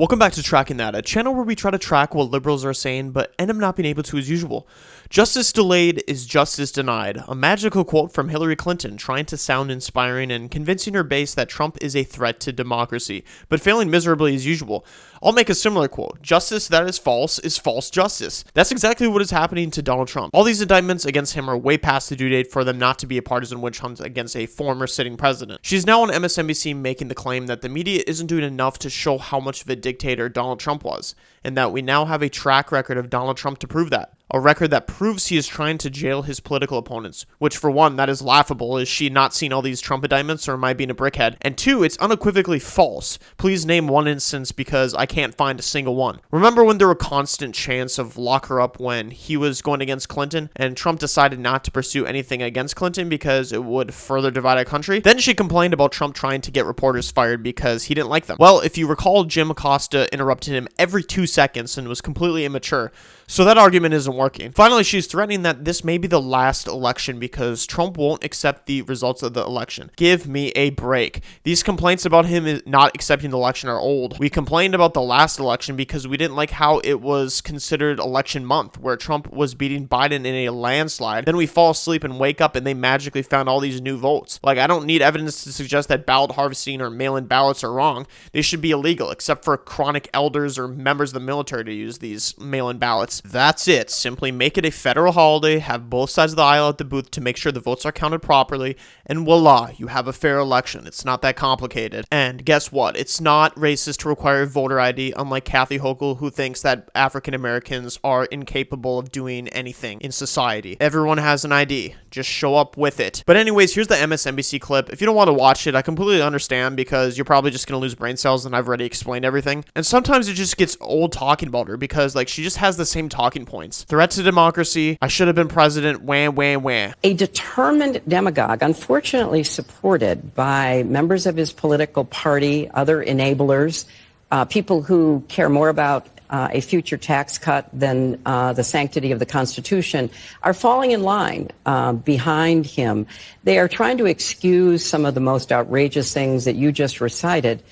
Welcome back to Tracking That, a channel where we try to track what liberals are saying but end up not being able to as usual. Justice delayed is justice denied, a magical quote from Hillary Clinton trying to sound inspiring and convincing her base that Trump is a threat to democracy, but failing miserably as usual. I'll make a similar quote: justice that is false justice. That's exactly what is happening to Donald Trump. All these indictments against him are way past the due date for them not to be a partisan witch hunt against a former sitting president. She's now on MSNBC making the claim that the media isn't doing enough to show how much of a dictator Donald Trump was, and that we now have a track record of Donald Trump to prove that. A record that proves he is trying to jail his political opponents, which for one, that is laughable. Is she not seen all these Trump indictments, or am I being a brickhead? And two, it's unequivocally false. Please name one instance, because I can't find a single one. Remember when there were constant chants of lock her up when he was going against Clinton, and Trump decided not to pursue anything against Clinton because it would further divide our country? Then she complained about Trump trying to get reporters fired because he didn't like them. Well, if you recall, Jim Acosta interrupted him every 2 seconds and was completely immature. So that argument isn't working. Finally, she's threatening that this may be the last election because Trump won't accept the results of the election. Give me a break. These complaints about him not accepting the election are old. We complained about the last election because we didn't like how it was considered election month, where Trump was beating Biden in a landslide. Then we fall asleep and wake up and they magically found all these new votes. Like, I don't need evidence to suggest that ballot harvesting or mail-in ballots are wrong. They should be illegal, except for chronic elders or members of the military to use these mail-in ballots. That's it. Simply make it a federal holiday, have both sides of the aisle at the booth to make sure the votes are counted properly, and voila, you have a fair election. It's not that complicated. And guess what? It's not racist to require voter ID, unlike Kathy Hochul, who thinks that African Americans are incapable of doing anything in society. Everyone has an ID. Just show up with it. But anyways, here's the MSNBC clip. If you don't want to watch it, I completely understand, because you're probably just going to lose brain cells and I've already explained everything. And sometimes it just gets old talking about her because, like, she just has the same talking points. Threat to democracy, I should have been president, wah, wah, wah. A determined demagogue, unfortunately supported by members of his political party, other enablers, people who care more about a future tax cut than the sanctity of the Constitution, are falling in line behind him. They are trying to excuse some of the most outrageous things that you just recited.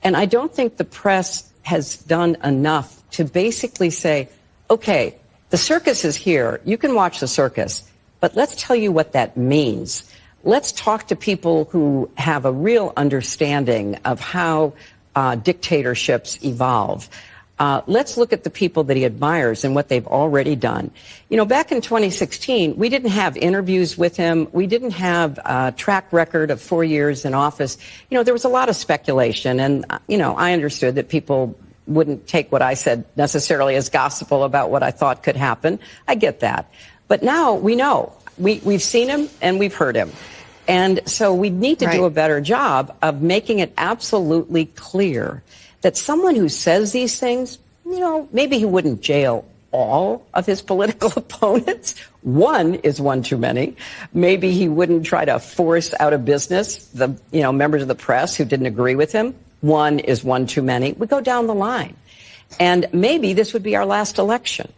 And I don't think the press has done enough to basically say, okay, the circus is here. You can watch the circus, but let's tell you what that means. Let's talk to people who have a real understanding of how dictatorships evolve. Let's look at the people that he admires and what they've already done. You know, back in 2016, we didn't have interviews with him. We didn't have a track record of 4 years in office. You know, there was a lot of speculation, and, you know, I understood that people wouldn't take what I said necessarily as gospel about what I thought could happen. I get that. But now we know. We've seen him and we've heard him. And so we need to do a better job of making it absolutely clear that someone who says these things, you know, maybe he wouldn't jail all of his political opponents. One is one too many. Maybe he wouldn't try to force out of business the, you know, members of the press who didn't agree with him. One is one too many. We go down the line. And maybe this would be our last election,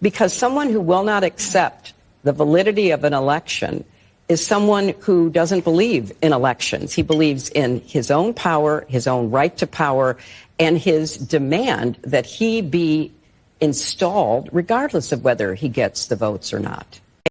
because someone who will not accept the validity of an election is someone who doesn't believe in elections. He believes in his own power, his own right to power, and his demand that he be installed regardless of whether he gets the votes or not.